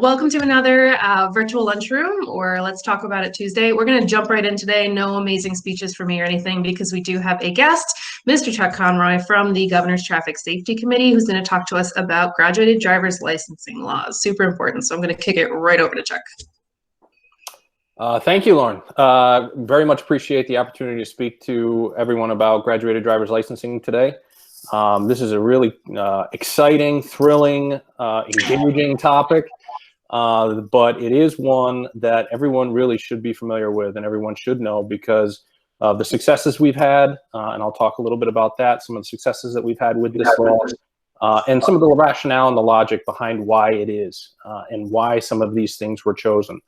welcome to another virtual lunchroom, or Let's Talk About It Tuesday. We're going to jump right in today. No amazing speeches for me or anything, because we do have a guest, Mr. Chuck Conroy from the Governor's Traffic Safety Committee, who's going to talk to us about graduated driver's licensing laws. Super important. So I'm going to kick it right over to Chuck. Thank you, Lauren. Very much appreciate the opportunity to speak to everyone about graduated driver's licensing today. This is a really exciting, thrilling, engaging topic, but it is one that everyone really should be familiar with and everyone should know because of the successes we've had, and I'll talk a little bit about that, some of the successes that we've had with this law, and some of the rationale and the logic behind why it is, and why some of these things were chosen.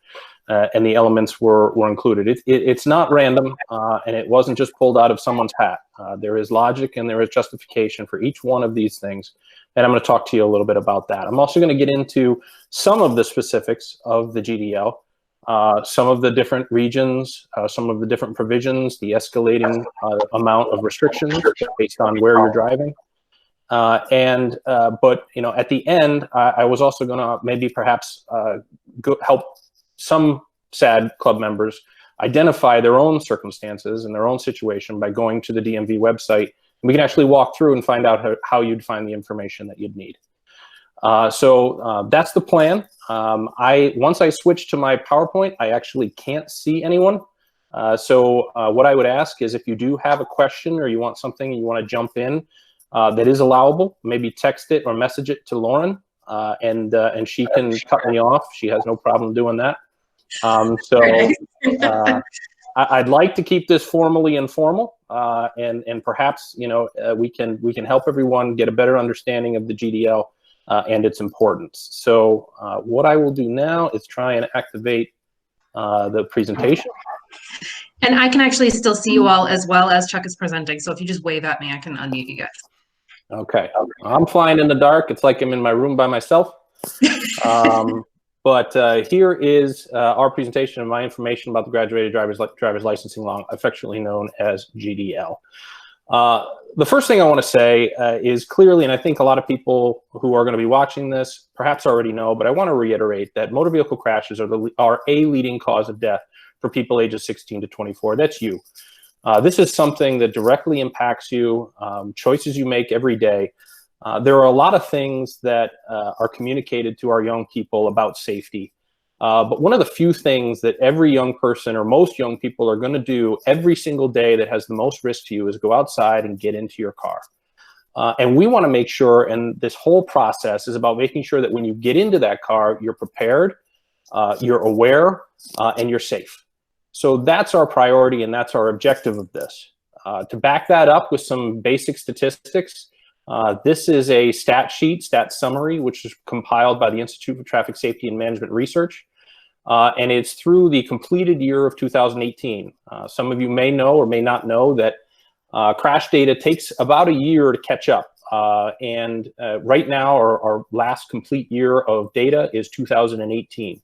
And the elements were included. It's not random, and it wasn't just pulled out of someone's hat. There is logic and there is justification for each one of these things, and I'm going to talk to you a little bit about that. I'm also going to get into some of the specifics of the GDL, some of the different regions, some of the different provisions, the escalating amount of restrictions based on where you're driving. But you know, at the end, I was also going to maybe perhaps help some SADD club members identify their own circumstances and their own situation by going to the DMV website. We can actually walk through and find out how you'd find the information that you'd need. So that's the plan. Once I switch to my PowerPoint, I actually can't see anyone. So what I would ask is if you do have a question or you want something and you want to jump in, that is allowable, maybe text it or message it to Lauren, and she can cut me off. She has no problem doing that. I'd like to keep this formally informal, and perhaps, you know, we can help everyone get a better understanding of the GDL and its importance. So what I will do now is try and activate the presentation. And I can actually still see you all as well as Chuck is presenting. So if you just wave at me, I can unmute you guys. Okay, I'm flying in the dark. It's like I'm in my room by myself. But here is our presentation and my information about the graduated driver's licensing law, affectionately known as GDL. The first thing I want to say is clearly, and I think a lot of people who are going to be watching this perhaps already know, but I want to reiterate that motor vehicle crashes are a leading cause of death for people ages 16 to 24. That's you. This is something that directly impacts you, choices you make every day. There are a lot of things that are communicated to our young people about safety. But one of the few things that every young person or most young people are going to do every single day that has the most risk to you is go outside and get into your car. And we want to make sure, and this whole process is about making sure that when you get into that car, you're prepared, you're aware, and you're safe. So that's our priority and that's our objective of this. To back that up with some basic statistics, this is a stat summary, which is compiled by the Institute for Traffic Safety and Management Research. And it's through the completed year of 2018. Some of you may know or may not know that crash data takes about a year to catch up. Right now, our last complete year of data is 2018.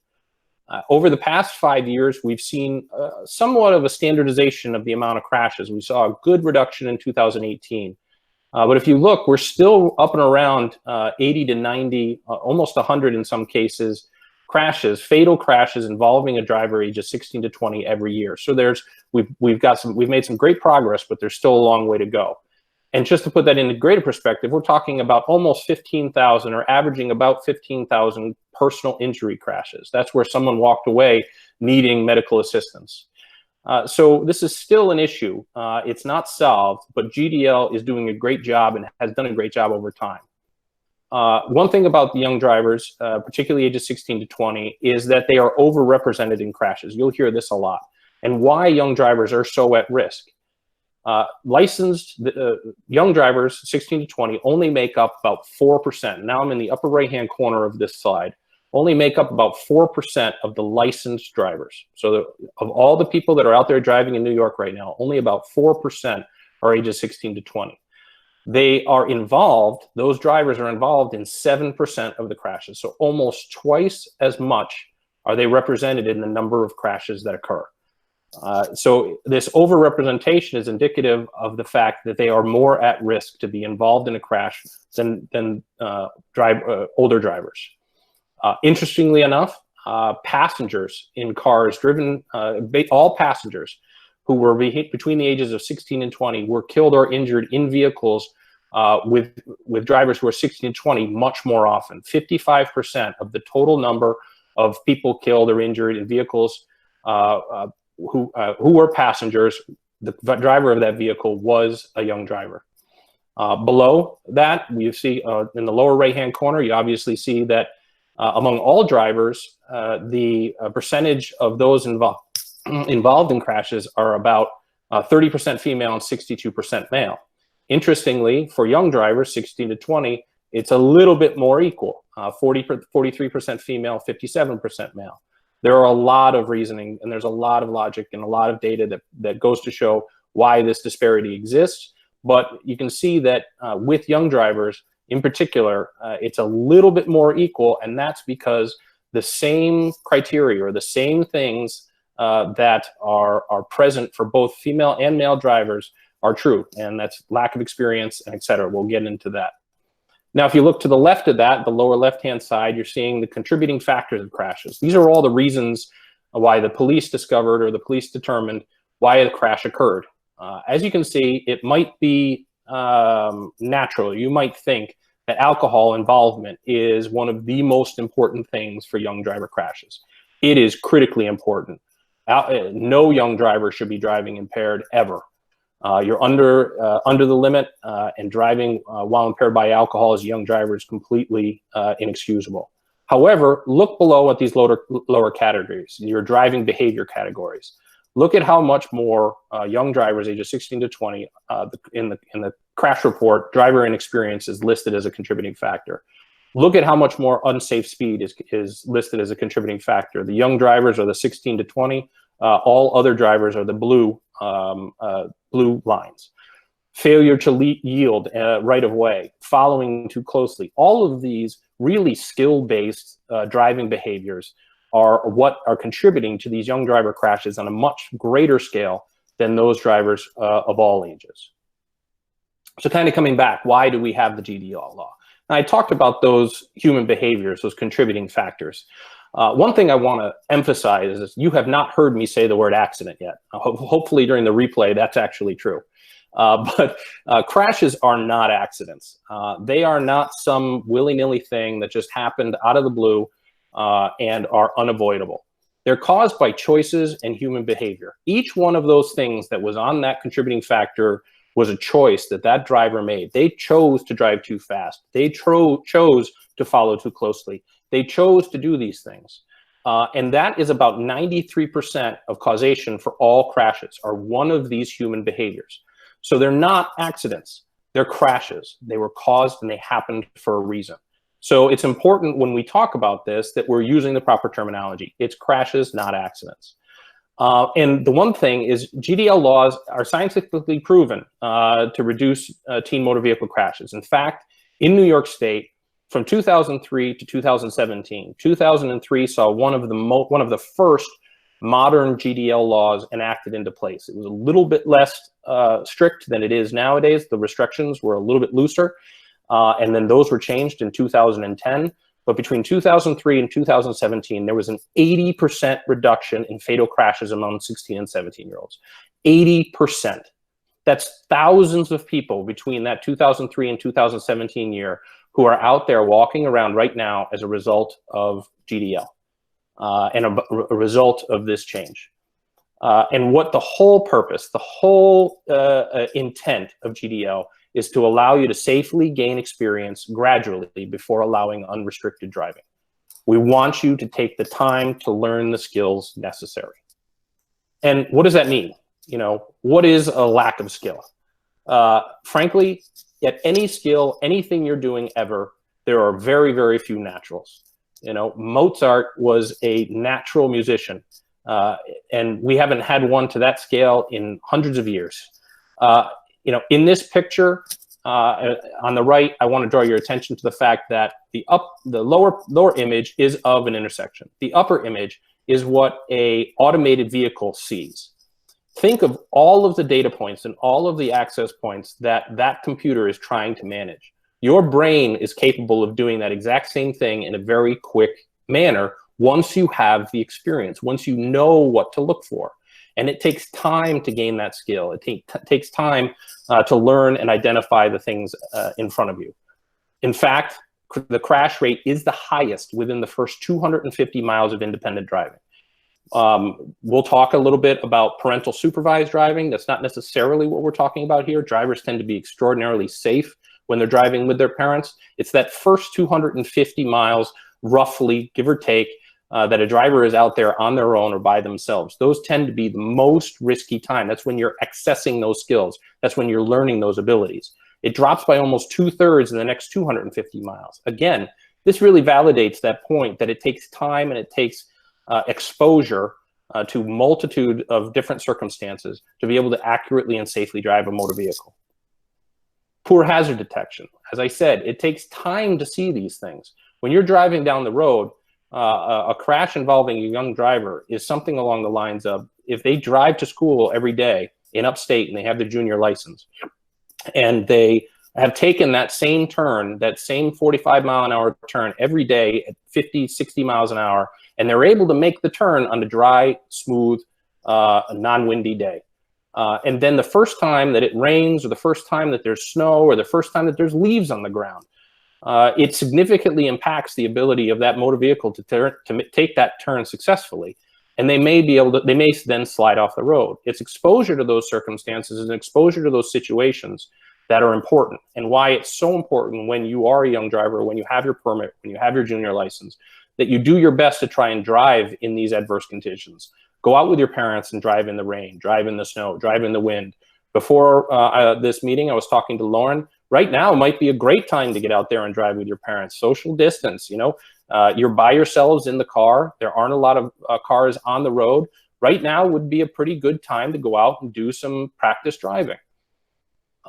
Over the past 5 years, we've seen somewhat of a standardization of the amount of crashes. We saw a good reduction in 2018. But if you look, we're still up and around 80 to 90, almost 100 in some cases, crashes, fatal crashes involving a driver ages 16 to 20 every year. So we've made some great progress, but there's still a long way to go. And just to put that into greater perspective, we're talking about almost 15,000 or averaging about 15,000 personal injury crashes. That's where someone walked away needing medical assistance. So this is still an issue. It's not solved, but GDL is doing a great job and has done a great job over time. One thing about the young drivers, particularly ages 16 to 20, is that they are overrepresented in crashes. You'll hear this a lot. And why young drivers are so at risk. Licensed young drivers, 16 to 20, only make up about 4%. Now I'm in the upper right-hand corner of this slide. Only make up about 4% of the licensed drivers. So of all the people that are out there driving in New York right now, only about 4% are ages 16 to 20. They are involved, those drivers are involved in 7% of the crashes. So almost twice as much are they represented in the number of crashes that occur. So this overrepresentation is indicative of the fact that they are more at risk to be involved in a crash than older drivers. Interestingly enough, passengers in cars driven, all passengers who were between the ages of 16 and 20 were killed or injured in vehicles with drivers who are 16 to 20 much more often. 55% of the total number of people killed or injured in vehicles who were passengers, the driver of that vehicle was a young driver. Below that, you see in the lower right-hand corner, you obviously see that among all drivers, the percentage of those involved in crashes are about 30% female and 62% male. Interestingly, for young drivers, 16 to 20, it's a little bit more equal, 43% female, 57% male. There are a lot of reasoning, and there's a lot of logic and a lot of data that goes to show why this disparity exists. But you can see that with young drivers in particular, it's a little bit more equal, and that's because the same criteria or the same things that are present for both female and male drivers are true, and that's lack of experience and et cetera. We'll get into that. Now, if you look to the left of that, the lower left-hand side, you're seeing the contributing factors of crashes. These are all the reasons why the police discovered or the police determined why a crash occurred. As you can see, it might be natural. You might think that alcohol involvement is one of the most important things for young driver crashes. It is critically important. No young driver should be driving impaired ever. You're under the limit, and driving while impaired by alcohol as a young driver is completely inexcusable. However, look below at these lower categories, your driving behavior categories. Look at how much more young drivers ages 16 to 20 in the crash report, driver inexperience is listed as a contributing factor. Look at how much more unsafe speed is listed as a contributing factor. The young drivers are the 16 to 20. All other drivers are the blue lines. Failure to yield right of way, following too closely. All of these really skill-based driving behaviors are what are contributing to these young driver crashes on a much greater scale than those drivers of all ages. So kind of coming back, why do we have the GDL law? Now, I talked about those human behaviors, those contributing factors. One thing I want to emphasize is you have not heard me say the word accident yet. Hopefully during the replay, that's actually true. But crashes are not accidents. They are not some willy-nilly thing that just happened out of the blue and are unavoidable. They're caused by choices and human behavior. Each one of those things that was on that contributing factor was a choice that driver made. They chose to drive too fast. They chose to follow too closely. They chose to do these things. And that is about 93% of causation for all crashes are one of these human behaviors. So they're not accidents, they're crashes. They were caused and they happened for a reason. So it's important when we talk about this that we're using the proper terminology. It's crashes, not accidents. And the one thing is GDL laws are scientifically proven to reduce teen motor vehicle crashes. In fact, in New York State, from 2003 to 2017, 2003 saw one of the first modern GDL laws enacted into place. It was a little bit less strict than it is nowadays. The restrictions were a little bit looser, and then those were changed in 2010. But between 2003 and 2017, there was an 80% reduction in fatal crashes among 16 and 17-year-olds. 80%. That's thousands of people between that 2003 and 2017 year who are out there walking around right now as a result of GDL and a result of this change. And what the whole purpose, the whole intent of GDL is to allow you to safely gain experience gradually before allowing unrestricted driving. We want you to take the time to learn the skills necessary. And what does that mean? You know, what is a lack of skill? Frankly, at any skill, anything you're doing ever, there are very, very few naturals. You know, Mozart was a natural musician, and we haven't had one to that scale in hundreds of years. You know, in this picture on the right, I want to draw your attention to the fact that the lower image is of an intersection. The upper image is what an automated vehicle sees. Think of all of the data points and all of the access points that computer is trying to manage. Your brain is capable of doing that exact same thing in a very quick manner once you have the experience, once you know what to look for. And it takes time to gain that skill. It takes time to learn and identify the things in front of you. In fact, the crash rate is the highest within the first 250 miles of independent driving. We'll talk a little bit about parental supervised driving. That's not necessarily what we're talking about here. Drivers tend to be extraordinarily safe when they're driving with their parents. It's that first 250 miles, roughly, give or take, that a driver is out there on their own or by themselves. Those tend to be the most risky time. That's when you're accessing those skills. That's when you're learning those abilities. It drops by almost 2/3 in the next 250 miles. Again, this really validates that point that it takes time and it takes exposure to multitude of different circumstances to be able to accurately and safely drive a motor vehicle. Poor hazard detection. As I said, it takes time to see these things. When you're driving down the road, a crash involving a young driver is something along the lines of, if they drive to school every day in upstate and they have their junior license, and they have taken that same turn, that same 45-mile-an-hour turn every day at 50, 60 miles an hour, and they're able to make the turn on a dry, smooth, non-windy day. And then the first time that it rains, or the first time that there's snow, or the first time that there's leaves on the ground, it significantly impacts the ability of that motor vehicle to take that turn successfully. And they may then slide off the road. It's exposure to those circumstances and exposure to those situations that are important, and why it's so important when you are a young driver, when you have your permit, when you have your junior license, that you do your best to try and drive in these adverse conditions. Go out with your parents and drive in the rain, drive in the snow, drive in the wind. Before this meeting, I was talking to Lauren. Right now might be a great time to get out there and drive with your parents. Social distance, you know, you're by yourselves in the car. There aren't a lot of cars on the road. Right now would be a pretty good time to go out and do some practice driving.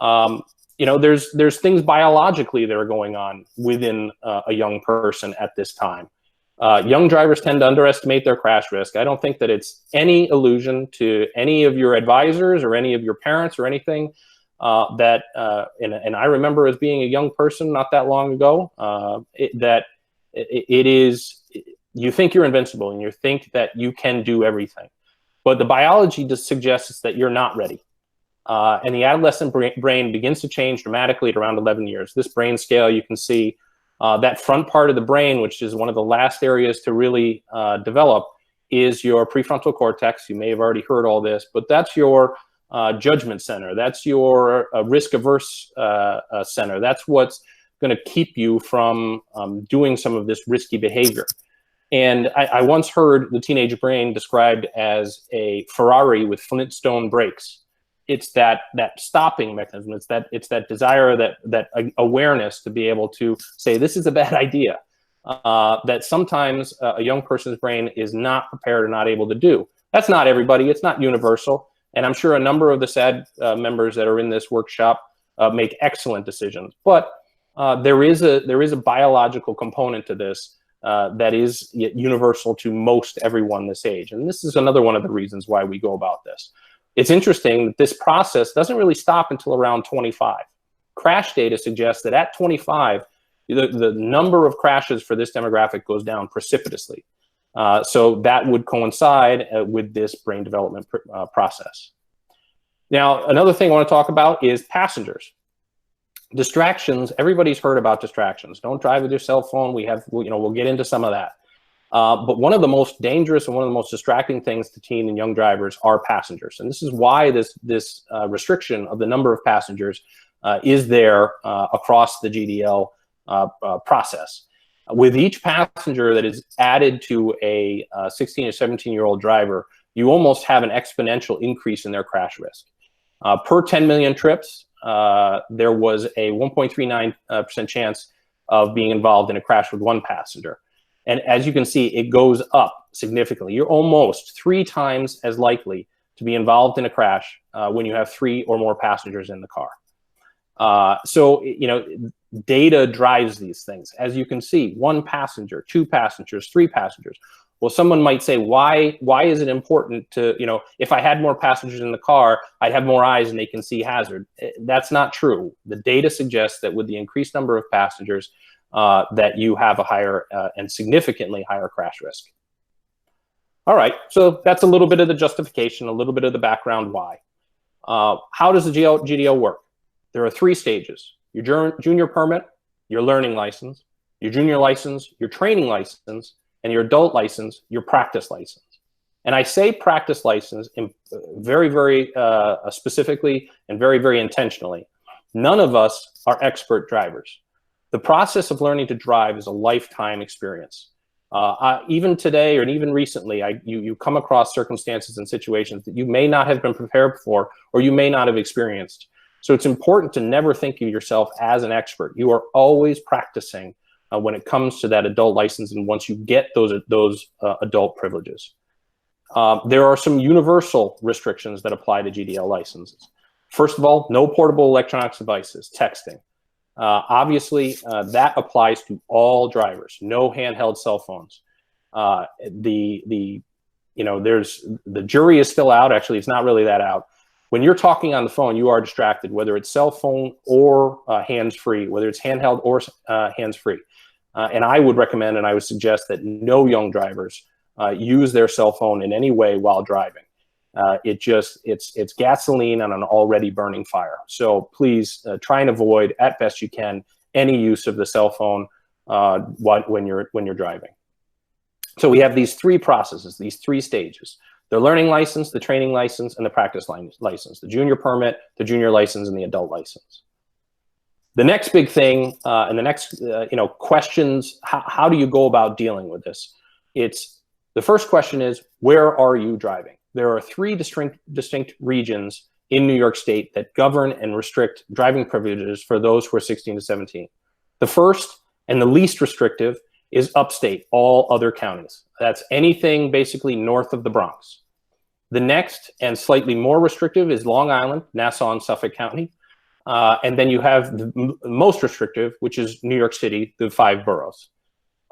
You know, there's things biologically that are going on within a young person at this time. Young drivers tend to underestimate their crash risk. I don't think that it's any illusion to any of your advisors or any of your parents or anything and I remember as being a young person not that long ago, you think you're invincible and you think that you can do everything. But the biology just suggests that you're not ready. And the adolescent brain begins to change dramatically at around 11 years. This brain scale, you can see that front part of the brain, which is one of the last areas to really develop, is your prefrontal cortex. You may have already heard all this, but that's your judgment center. That's your risk-averse center. That's what's going to keep you from doing some of this risky behavior. And I once heard the teenage brain described as a Ferrari with Flintstone brakes. It's that stopping mechanism. It's that desire, that awareness to be able to say, this is a bad idea, that sometimes a young person's brain is not prepared or not able to do. That's not everybody. It's not universal. And I'm sure a number of the SADD members that are in this workshop make excellent decisions. But there is a biological component to this that is universal to most everyone this age. And this is another one of the reasons why we go about this. It's interesting that this process doesn't really stop until around 25. Crash data suggests that at 25, the number of crashes for this demographic goes down precipitously. So that would coincide with this brain development process. Now, another thing I want to talk about is passengers. Distractions. Everybody's heard about distractions. Don't drive with your cell phone. We'll get into some of that. But one of the most dangerous and one of the most distracting things to teen and young drivers are passengers. And this is why this restriction of the number of passengers is there across the GDL process. With each passenger that is added to a 16 or 17-year-old driver, you almost have an exponential increase in their crash risk. Per 10 million trips, there was a 1.39% chance of being involved in a crash with one passenger. And as you can see, it goes up significantly. You're almost 3 times as likely to be involved in a crash when you have 3 or more passengers in the car. So, data drives these things. As you can see, 1 passenger, 2 passengers, 3 passengers. Well, someone might say, why is it important to, if I had more passengers in the car, I'd have more eyes and they can see hazard. That's not true. The data suggests that with the increased number of passengers, that you have a higher and significantly higher crash risk. All right, so that's a little bit of the justification, a little bit of the background why. How does the GDL work? There are 3 stages: your junior permit, your learning license, your junior license, your training license, and your adult license, your practice license. And I say practice license very, very specifically and very, very intentionally. None of us are expert drivers. The process of learning to drive is a lifetime experience. Even today, or even recently, you come across circumstances and situations that you may not have been prepared for, or you may not have experienced. So it's important to never think of yourself as an expert. You are always practicing when it comes to that adult license, and once you get those adult privileges. There are some universal restrictions that apply to GDL licenses. First of all, no portable electronic devices, texting. Obviously, that applies to all drivers. No handheld cell phones. The jury is still out. Actually, it's not really that out. When you're talking on the phone, you are distracted, whether it's cell phone or hands-free, whether it's handheld or hands-free. And I would recommend, and I would suggest that no young drivers use their cell phone in any way while driving. It's gasoline on an already burning fire. So please try and avoid, at best you can, any use of the cell phone when you're driving. So we have these 3 processes, these 3 stages: the learning license, the training license, and the practice license, the junior permit, the junior license, and the adult license. The next big thing, and the next questions, how do you go about dealing with this? The first question is, where are you driving? There are 3 distinct regions in New York State that govern and restrict driving privileges for those who are 16 to 17. The first and the least restrictive is upstate, all other counties. That's anything basically north of the Bronx. The next and slightly more restrictive is Long Island, Nassau, and Suffolk County. And then you have the most restrictive, which is New York City, the 5 boroughs.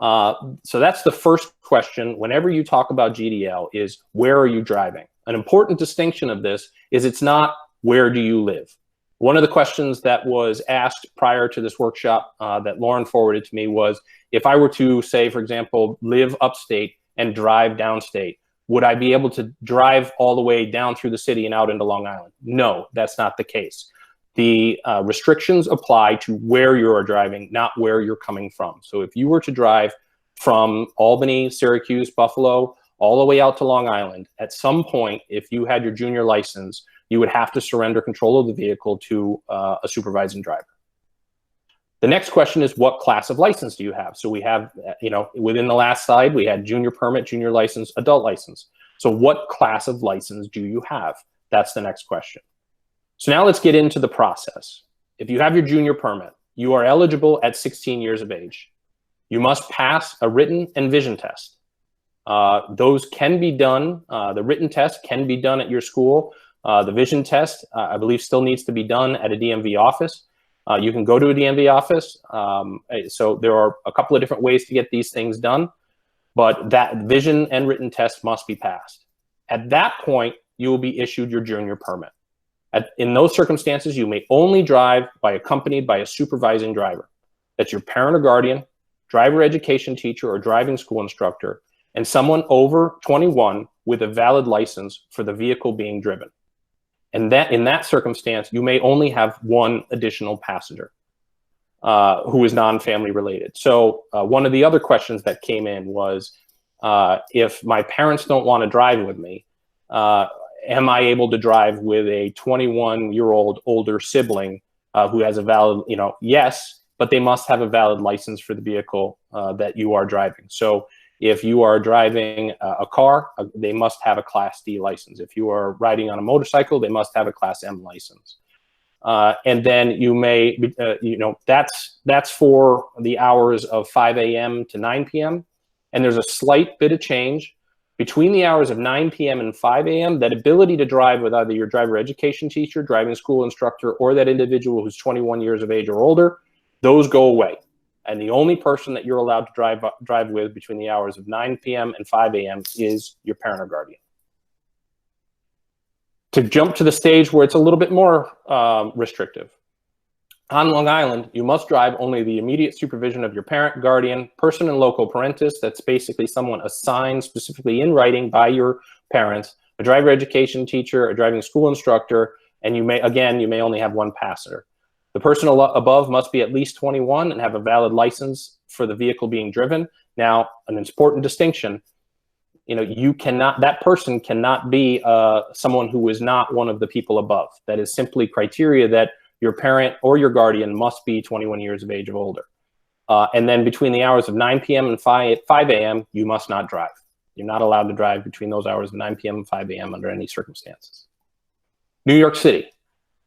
So that's the first question whenever you talk about GDL, is where are you driving? An important distinction of this is it's not where do you live. One of the questions that was asked prior to this workshop that Lauren forwarded to me was, if I were to say, for example, live upstate and drive downstate, would I be able to drive all the way down through the city and out into Long Island? No, that's not the case. The restrictions apply to where you are driving, not where you're coming from. So if you were to drive from Albany, Syracuse, Buffalo, all the way out to Long Island, at some point, if you had your junior license, you would have to surrender control of the vehicle to a supervising driver. The next question is, what class of license do you have? So we have, within the last slide, we had junior permit, junior license, adult license. So what class of license do you have? That's the next question. So now let's get into the process. If you have your junior permit, you are eligible at 16 years of age. You must pass a written and vision test. Those can be done, the written test can be done at your school. The vision test, I believe, still needs to be done at a DMV office. You can go to a DMV office. So there are a couple of different ways to get these things done, but that vision and written test must be passed. At that point, you will be issued your junior permit. In those circumstances, you may only drive accompanied by a supervising driver. That's your parent or guardian, driver education teacher or driving school instructor, and someone over 21 with a valid license for the vehicle being driven. And that in that circumstance, you may only have one additional passenger who is non-family related. So one of the other questions that came in was, if my parents don't want to drive with me, am I able to drive with a 21-year-old older sibling who has a valid, yes, but they must have a valid license for the vehicle that you are driving. So if you are driving a car, they must have a Class D license. If you are riding on a motorcycle, they must have a Class M license. And then you may, that's for the hours of 5 a.m. to 9 p.m. And there's a slight bit of change between the hours of 9 p.m. and 5 a.m. That ability to drive with either your driver education teacher, driving school instructor, or that individual who's 21 years of age or older, those go away. And the only person that you're allowed to drive with between the hours of 9 p.m. and 5 a.m. is your parent or guardian. To jump to the stage where it's a little bit more restrictive. On Long Island, you must drive only the immediate supervision of your parent, guardian, person in loco parentis. That's basically someone assigned specifically in writing by your parents, a driver education teacher, a driving school instructor, and you may only have one passenger. The person above must be at least 21 and have a valid license for the vehicle being driven. Now, an important distinction, that person cannot be someone who is not one of the people above. That is simply criteria that your parent or your guardian must be 21 years of age or older. And then between the hours of 9 p.m. and 5 a.m., you must not drive. You're not allowed to drive between those hours of 9 p.m. and 5 a.m. under any circumstances. New York City.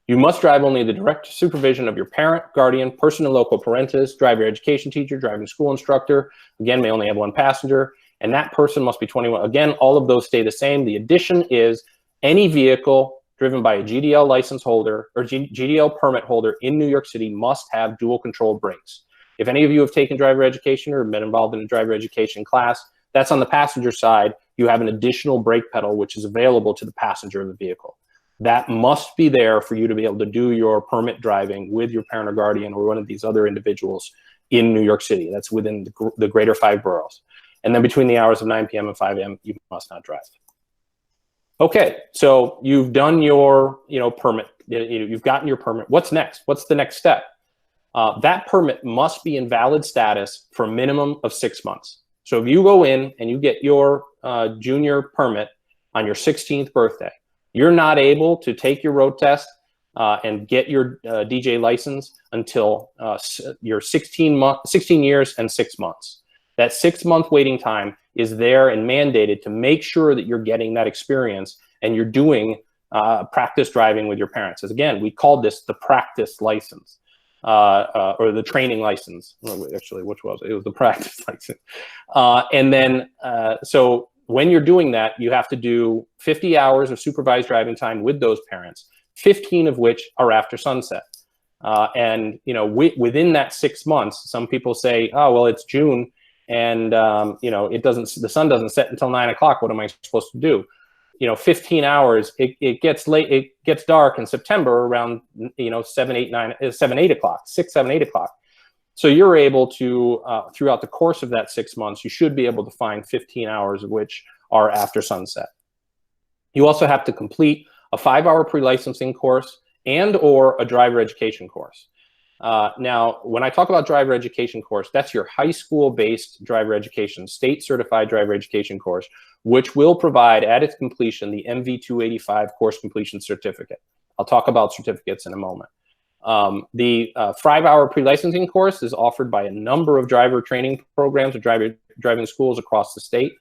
You must drive only the direct supervision of your parent, guardian, person in loco parentis, driver education teacher, driving school instructor. Again, may only have one passenger. And that person must be 21. Again, all of those stay the same. The addition is any vehicle driven by a GDL license holder or GDL permit holder in New York City must have dual control brakes. If any of you have taken driver education or been involved in a driver education class, that's on the passenger side. You have an additional brake pedal, which is available to the passenger of the vehicle. That must be there for you to be able to do your permit driving with your parent or guardian or one of these other individuals in New York City. That's within the greater 5 boroughs. And then between the hours of 9 p.m. and 5 a.m., you must not drive. Okay, so you've done your permit. You've gotten your permit. What's next? What's the next step? That permit must be in valid status for a minimum of 6 months. So if you go in and you get your junior permit on your 16th birthday, you're not able to take your road test and get your DJ license until you're 16 years and 6 months. That 6-month waiting time is there and mandated to make sure that you're getting that experience and you're doing practice driving with your parents. As again, we called this the practice license or the training license. Actually, which was it? It was the practice license. And then, so when you're doing that, you have to do 50 hours of supervised driving time with those parents, 15 of which are after sunset. And within that 6 months, some people say, oh, well, it's June. And the sun doesn't set until 9 o'clock. What am I supposed to do? 15 hours. It gets late. It gets dark in September around 7, 8 o'clock, 6, 7, 8 o'clock. So you're able to throughout the course of that 6 months, you should be able to find 15 hours of which are after sunset. You also have to complete a 5-hour pre-licensing course and or a driver education course. Now, when I talk about driver education course, that's your high school-based driver education, state-certified driver education course, which will provide at its completion the MV285 course completion certificate. I'll talk about certificates in a moment. The 5-hour pre-licensing course is offered by a number of driver training programs or driving schools across the state.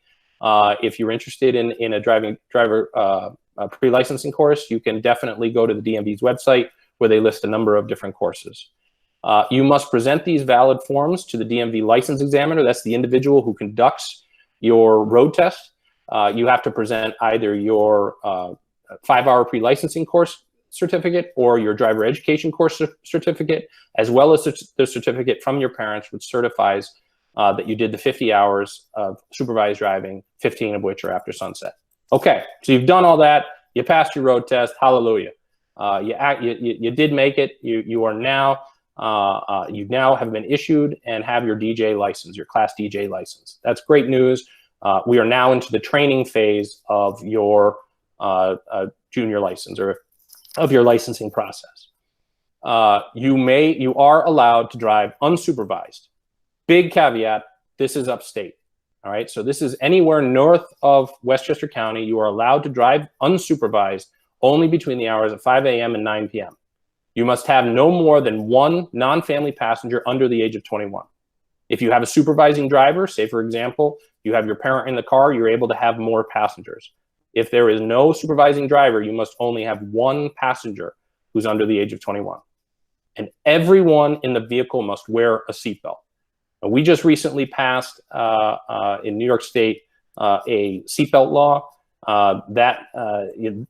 If you're interested in a driver pre-licensing course, you can definitely go to the DMV's website where they list a number of different courses. You must present these valid forms to the DMV license examiner. That's the individual who conducts your road test. You have to present either your 5-hour pre-licensing course certificate or your driver education course certificate, as well as the certificate from your parents, which certifies that you did the 50 hours of supervised driving, 15 of which are after sunset. Okay, so you've done all that. You passed your road test. Hallelujah. You did make it. You are now you now have been issued and have your DJ license, your Class DJ license. That's great news. We are now into the training phase of your junior license or of your licensing process. You are allowed to drive unsupervised. Big caveat, this is upstate. All right, so this is anywhere north of Westchester County. You are allowed to drive unsupervised only between the hours of 5 a.m. and 9 p.m. You must have no more than one non-family passenger under the age of 21. If you have a supervising driver, say for example, you have your parent in the car, you're able to have more passengers. If there is no supervising driver, you must only have one passenger who's under the age of 21. And everyone in the vehicle must wear a seatbelt. We just recently passed in New York State a seatbelt law.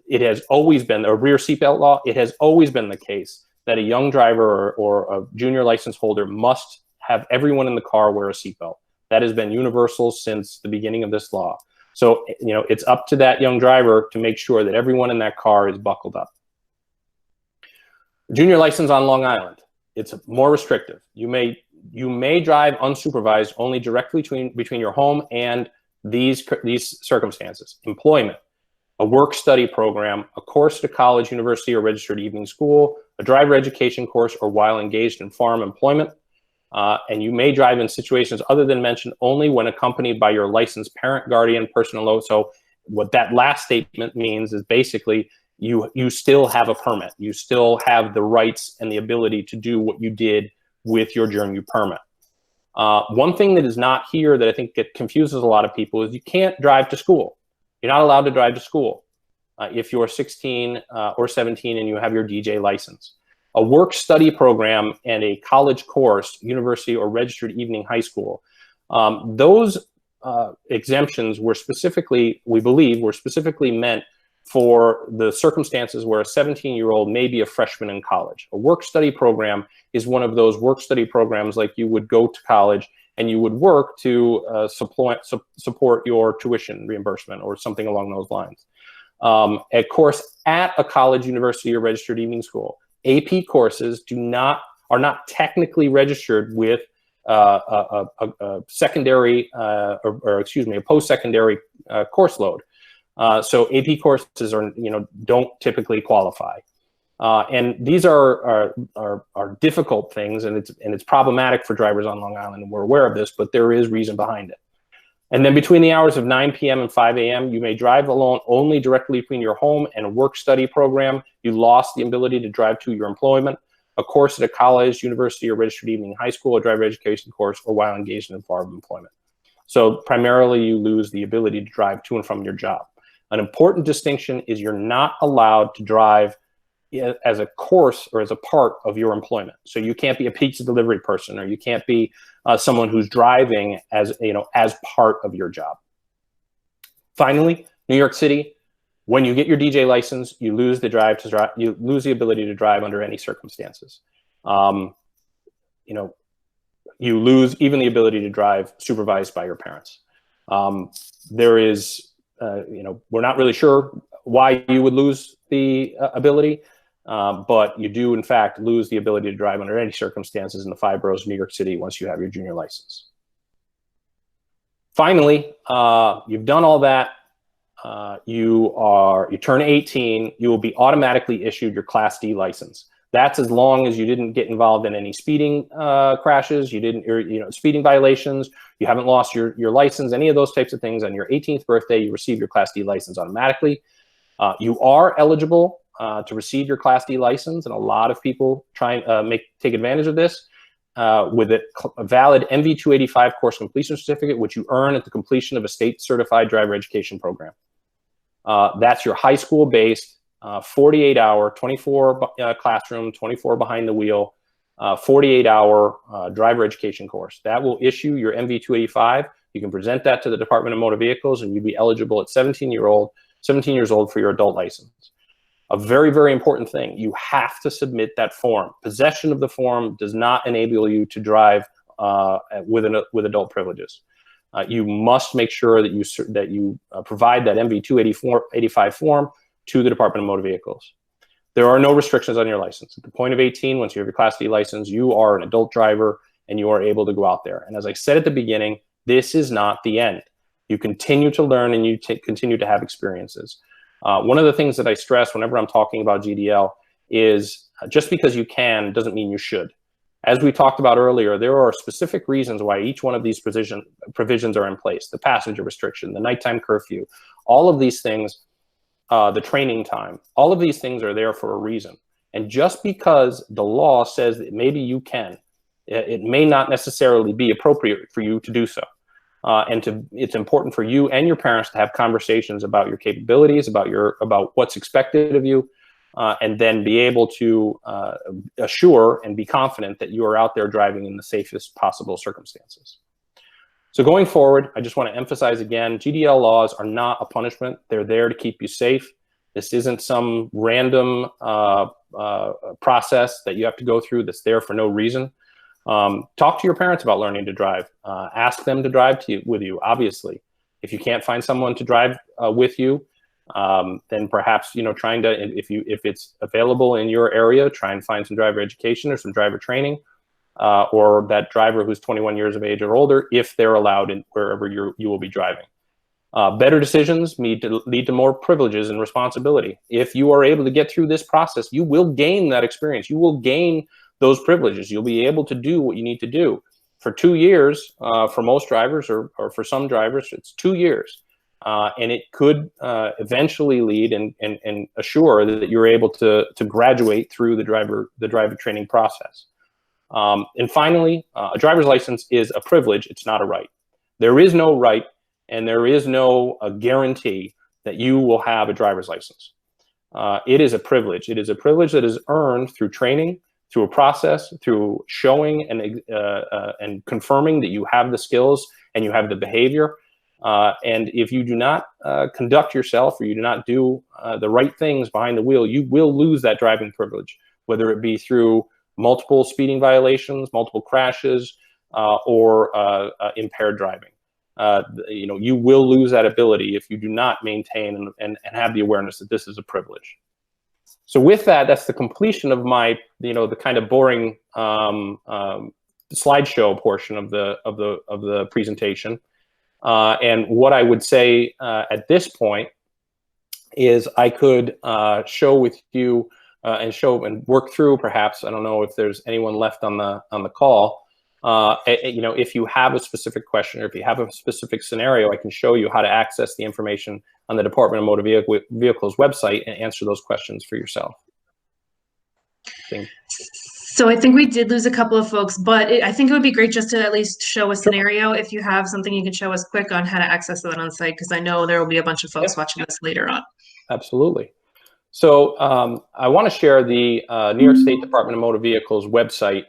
It has always been a rear seatbelt law. It has always been the case that a young driver or a junior license holder must have everyone in the car wear a seatbelt. That has been universal since the beginning of this law. So, it's up to that young driver to make sure that everyone in that car is buckled up. Junior license on Long Island. it's more restrictive. You may drive unsupervised only directly between your home and these circumstances: employment, a work-study program, a course at a college, university, or registered evening school, a driver education course, or while engaged in farm employment. And you may drive in situations other than mentioned only when accompanied by your licensed parent, guardian, personal load. So what that last statement means is basically you still have a permit. You still have the rights and the ability to do what you did with your journey permit. One thing that is not here that I think confuses a lot of people is you can't drive to school. You're not allowed to drive to school if you're 16 or 17 and you have your DJ license. A work-study program and a college course, university or registered evening high school, those exemptions were specifically, we believe, were specifically meant for the circumstances where a 17-year-old may be a freshman in college. A work-study program is one of those work-study programs like you would go to college and you would work to support your tuition reimbursement or something along those lines. A course at a college, university, or registered evening school. AP courses are not technically registered with a secondary, a post-secondary course load. So AP courses don't typically qualify. And these are difficult things, and it's problematic for drivers on Long Island, and we're aware of this, but there is reason behind it. And then between the hours of 9 p.m. and 5 a.m., you may drive alone only directly between your home and a work-study program. You lost the ability to drive to your employment, a course at a college, university, or registered evening high school, a driver education course, or while engaged in farm employment. So primarily, you lose the ability to drive to and from your job. An important distinction is you're not allowed to drive as a course or as a part of your employment. So you can't be a pizza delivery person, or you can't be someone who's driving as part of your job. Finally, New York City, when you get your DJ license, you lose you lose the ability to drive under any circumstances. You lose even the ability to drive supervised by your parents. There is, we're not really sure why you would lose the ability. But you do, in fact, lose the ability to drive under any circumstances in the 5 boroughs of New York City once you have your junior license. Finally, you've done all that. You turn 18. You will be automatically issued your Class D license. That's as long as you didn't get involved in any speeding crashes, speeding violations, you haven't lost your license, any of those types of things. On your 18th birthday, you receive your Class D license automatically. You are eligible to receive your Class D license, and a lot of people try and take advantage of this with a valid MV-285 course completion certificate, which you earn at the completion of a state-certified driver education program. That's your high school-based 48-hour, 24 classroom, 24 behind the wheel, 48-hour driver education course. That will issue your MV-285. You can present that to the Department of Motor Vehicles, and you'd be eligible at 17 years old for your adult license. A very, very important thing, you have to submit that form. Possession of the form does not enable you to drive with adult privileges. You must make sure that you provide that MV-285 form to the Department of Motor Vehicles. There are no restrictions on your license. At the point of 18, once you have your Class D license, you are an adult driver and you are able to go out there. And as I said at the beginning, this is not the end. You continue to learn and you continue to have experiences. One of the things that I stress whenever I'm talking about GDL is just because you can doesn't mean you should. As we talked about earlier, there are specific reasons why each one of these provisions are in place. The passenger restriction, the nighttime curfew, all of these things, the training time, all of these things are there for a reason. And just because the law says that maybe you can, it may not necessarily be appropriate for you to do so. It's important for you and your parents to have conversations about your capabilities, about what's expected of you, and then be able to assure and be confident that you are out there driving in the safest possible circumstances. So going forward, I just want to emphasize again, GDL laws are not a punishment. They're there to keep you safe. This isn't some random process that you have to go through that's there for no reason. Talk to your parents about learning to drive. Ask them to drive with you, obviously. If you can't find someone to drive with you, then perhaps, trying to, if it's available in your area, try and find some driver education or some driver training, or that driver who's 21 years of age or older, if they're allowed in wherever you will be driving. Better decisions lead to more privileges and responsibility. If you are able to get through this process, you will gain that experience. You will gain those privileges. You'll be able to do what you need to do. For 2 years, for most drivers, or for some drivers, it's 2 years. And it could eventually lead and assure that you're able to graduate through the driver training process. And finally, a driver's license is a privilege. It's not a right. There is no right, and there is no guarantee that you will have a driver's license. It is a privilege. It is a privilege that is earned through training, through a process, through showing and confirming that you have the skills and you have the behavior. And if you do not conduct yourself, or you do not do the right things behind the wheel, you will lose that driving privilege, whether it be through multiple speeding violations, multiple crashes, or impaired driving. You will lose that ability if you do not maintain and have the awareness that this is a privilege. So with that, that's the completion of my, the kind of boring slideshow portion of the presentation. And what I would say at this point is I could show with you and work through, perhaps, I don't know if there's anyone left on the call, if you have a specific question or if you have a specific scenario, I can show you how to access the information on the Department of Motor Vehicles website and answer those questions for yourself. So I think we did lose a couple of folks, but I think it would be great just to at least show a scenario. If you have something you can show us quick on how to access that on site, because I know there will be a bunch of folks watching this later on. Absolutely. So I want to share the New York State Department of Motor Vehicles website,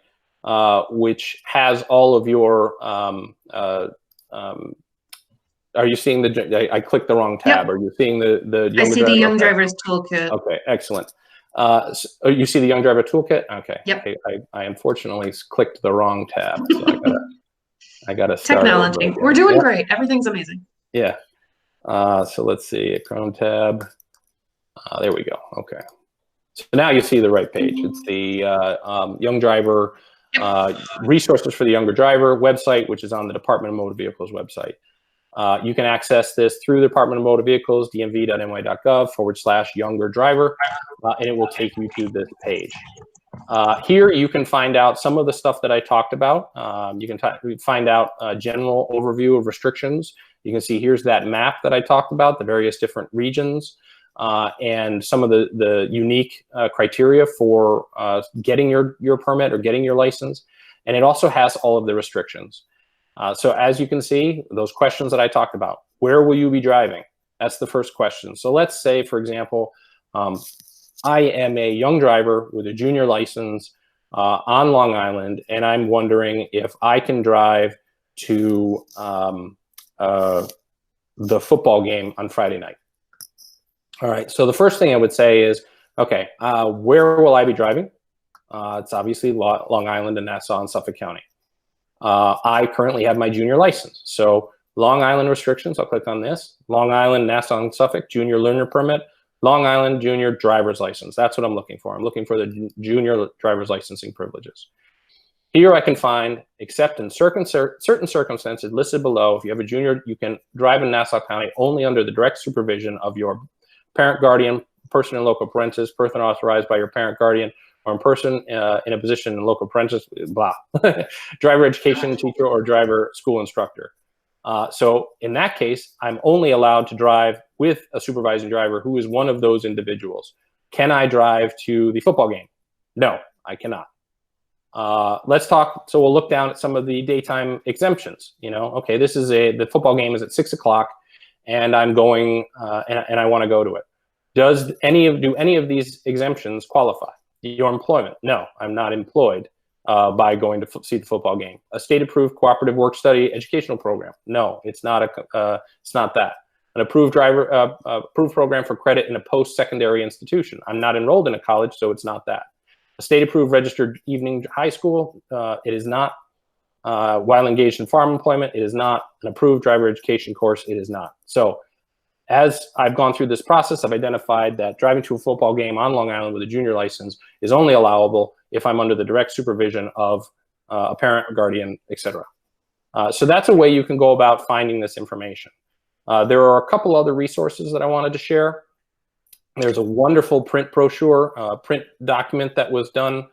which has all of your, are you seeing I clicked the wrong tab. Yep. Are you seeing the I see the Young Drivers Toolkit. Okay, excellent. So you see the Young Driver Toolkit? Okay. Yep. I unfortunately clicked the wrong tab. So I gotta start technology. We're doing great. Everything's amazing. Yeah. So let's see, a Chrome tab. There we go. Okay. So now you see the right page. It's the Young Driver resources for the younger driver website, which is on the Department of Motor Vehicles website. You can access this through the Department of Motor Vehicles, dmv.ny.gov/younger driver, and it will take you to this page. Here you can find out some of the stuff that I talked about. You can find out a general overview of restrictions. You can see here's that map that I talked about, the various different regions, and some of the unique criteria for getting your permit or getting your license. And it also has all of the restrictions. So as you can see, those questions that I talked about, where will you be driving? That's the first question. So let's say, for example, I am a young driver with a junior license on Long Island, and I'm wondering if I can drive to the football game on Friday night. All right, so the first thing I would say is, okay, where will I be driving? It's obviously Long Island and Nassau and Suffolk County. I currently have my junior license. So Long Island restrictions, I'll click on this. Long Island, Nassau and Suffolk, junior learner permit. Long Island junior driver's license. That's what I'm looking for. I'm looking for the junior driver's licensing privileges. Here I can find, except in certain circumstances listed below, if you have a junior, you can drive in Nassau County only under the direct supervision of your parent, guardian, person in local parentis, person authorized by your parent, guardian, or in person in a position in local parentis, blah. Driver education teacher or driver school instructor. So in that case, I'm only allowed to drive with a supervising driver who is one of those individuals. Can I drive to the football game? No, I cannot. Let's talk, so we'll look down at some of the daytime exemptions. Okay, this is the football game is at 6 o'clock and I'm going, and I wanna go to it. Do any of these exemptions qualify? Your employment? No, I'm not employed by going to see the football game. A state-approved cooperative work-study educational program? No, it's not it's not that. An approved approved program for credit in a post-secondary institution? I'm not enrolled in a college, so it's not that. A state-approved registered evening high school? It is not. While engaged in farm employment? It is not. An approved driver education course? It is not. So As I've gone through this process, I've identified that driving to a football game on Long Island with a junior license is only allowable if I'm under the direct supervision of a parent or guardian, etc. So that's a way you can go about finding this information. There are a couple other resources that I wanted to share. There's a wonderful print brochure, print document that was done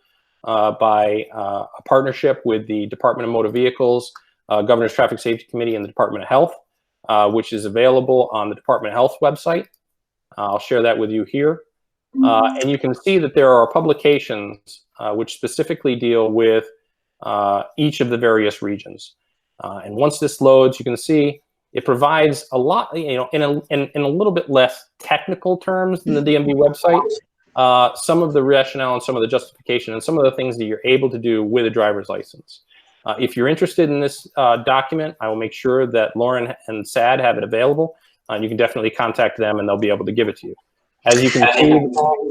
by a partnership with the Department of Motor Vehicles, Governor's Traffic Safety Committee, and the Department of Health, which is available on the Department of Health website. I'll share that with you here. And you can see that there are publications which specifically deal with each of the various regions. And once this loads, you can see it provides a lot, in a little bit less technical terms than the DMV website, some of the rationale and some of the justification and some of the things that you're able to do with a driver's license. If you're interested in this document, I will make sure that Lauren and SADD have it available. And you can definitely contact them and they'll be able to give it to you. As you can see,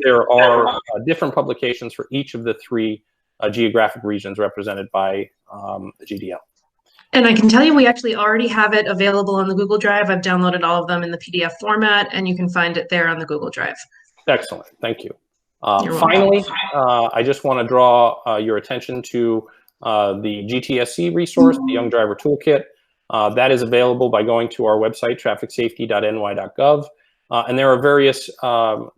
there are different publications for each of the three geographic regions represented by the GDL. And I can tell you, we actually already have it available on the Google Drive. I've downloaded all of them in the PDF format, and you can find it there on the Google Drive. Excellent. Thank you. Finally, I just want to draw your attention to the GTSC resource, the Young Driver Toolkit. That is available by going to our website, trafficsafety.ny.gov. And there are various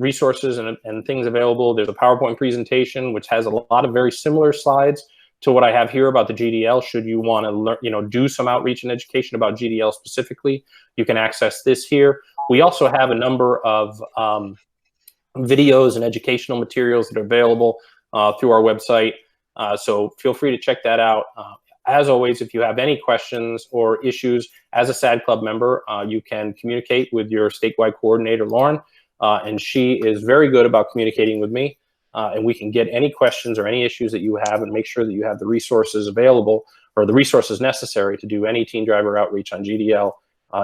resources and things available. There's a PowerPoint presentation, which has a lot of very similar slides to what I have here about the GDL. Should you want to learn, do some outreach and education about GDL specifically, you can access this here. We also have a number of videos and educational materials that are available through our website. So feel free to check that out. As always, if you have any questions or issues as a SADD Club member, you can communicate with your statewide coordinator, Lauren, and she is very good about communicating with me. And we can get any questions or any issues that you have and make sure that you have the resources available or the resources necessary to do any teen driver outreach on GDL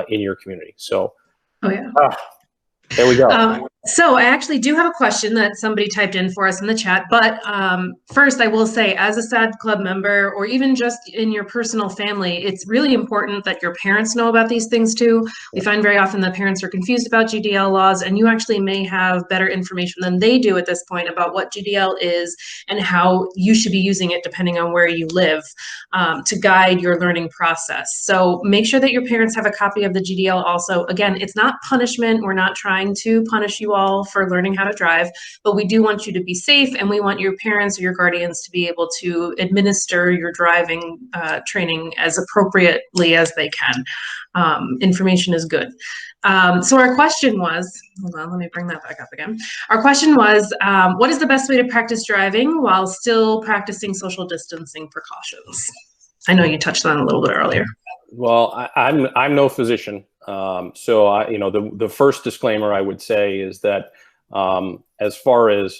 in your community. So, there we go. So I actually do have a question that somebody typed in for us in the chat, but first I will say, as a SADD Club member, or even just in your personal family, it's really important that your parents know about these things too. We find very often that parents are confused about GDL laws, and you actually may have better information than they do at this point about what GDL is and how you should be using it depending on where you live to guide your learning process. So make sure that your parents have a copy of the GDL also. Again, it's not punishment. We're not trying to punish you all for learning how to drive, but we do want you to be safe, and we want your parents or your guardians to be able to administer your driving training as appropriately as they can. Information is good. So our question was, hold on, let me bring that back up again. Our question was, what is the best way to practice driving while still practicing social distancing precautions? I know you touched on it a little bit earlier. Well, I'm no physician. So the first disclaimer I would say is that as far as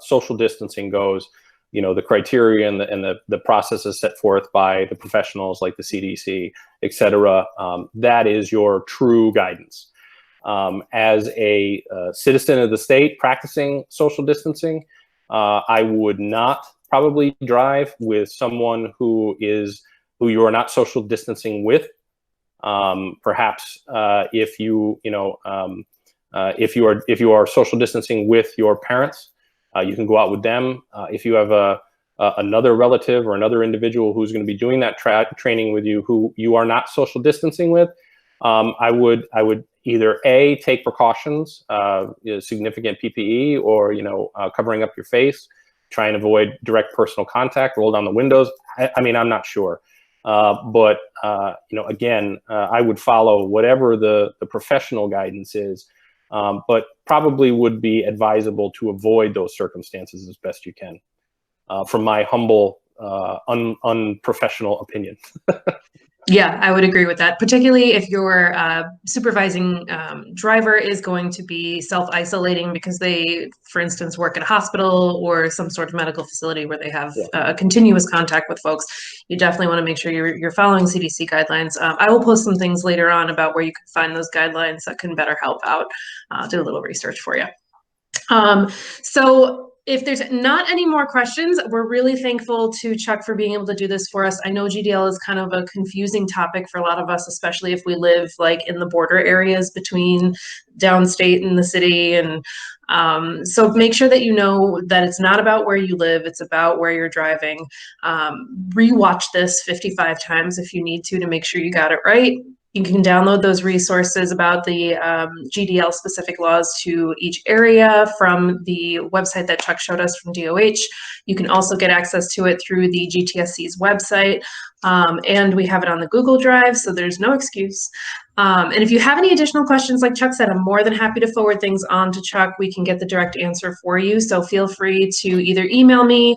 social distancing goes, the criteria and the processes set forth by the professionals like the CDC, et cetera, that is your true guidance. As a citizen of the state practicing social distancing, I would not probably drive with someone who you are not social distancing with. Perhaps if you are social distancing with your parents, you can go out with them. If you have another relative or another individual who's going to be doing that training with you, who you are not social distancing with, I would either A, take precautions, significant PPE, or covering up your face, try and avoid direct personal contact, roll down the windows. I mean, I'm not sure. But again, I would follow whatever the professional guidance is, but probably would be advisable to avoid those circumstances as best you can, from my humble, unprofessional opinion. Yeah, I would agree with that, particularly if your supervising driver is going to be self-isolating because they, for instance, work at a hospital or some sort of medical facility where they have continuous contact with folks. You definitely want to make sure you're following CDC guidelines. I will post some things later on about where you can find those guidelines that can better help out. Do a little research for you. So If there's not any more questions, we're really thankful to Chuck for being able to do this for us. I know GDL is kind of a confusing topic for a lot of us, especially if we live like in the border areas between downstate and the city. And so make sure that you know that it's not about where you live, it's about where you're driving. Rewatch this 55 times if you need to make sure you got it right. You can download those resources about the GDL specific laws to each area from the website that Chuck showed us from DOH. You can also get access to it through the GTSC's website. And we have it on the Google Drive, so there's no excuse. And if you have any additional questions, like Chuck said, I'm more than happy to forward things on to Chuck. We can get the direct answer for you. So feel free to either email me,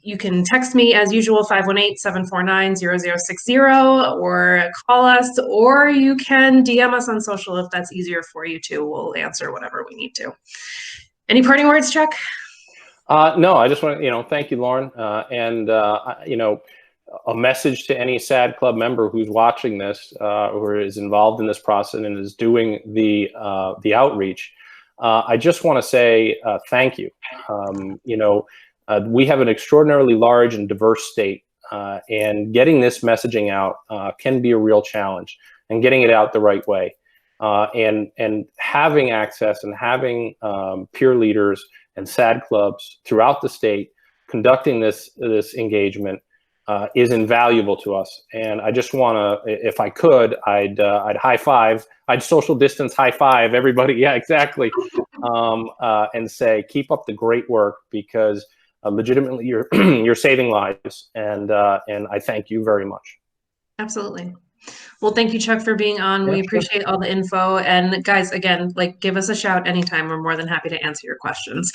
you can text me as usual, 518-749-0060, or call us, or you can DM us on social if that's easier for you too. We'll answer whatever we need to. Any parting words, Chuck? No, I just want to, thank you, Lauren. A message to any SADD Club member who's watching this, or is involved in this process and is doing the outreach. I just want to say thank you. We have an extraordinarily large and diverse state, and getting this messaging out can be a real challenge, and getting it out the right way, and having access and having peer leaders and SADD clubs throughout the state conducting this engagement is invaluable to us. And I just want to, if I could, I'd high five, I'd social distance high five everybody. Yeah, exactly. And say, keep up the great work, because legitimately you're saving lives. And I thank you very much. Absolutely. Well, thank you, Chuck, for being on. We appreciate all the info. And guys, again, give us a shout anytime. We're more than happy to answer your questions.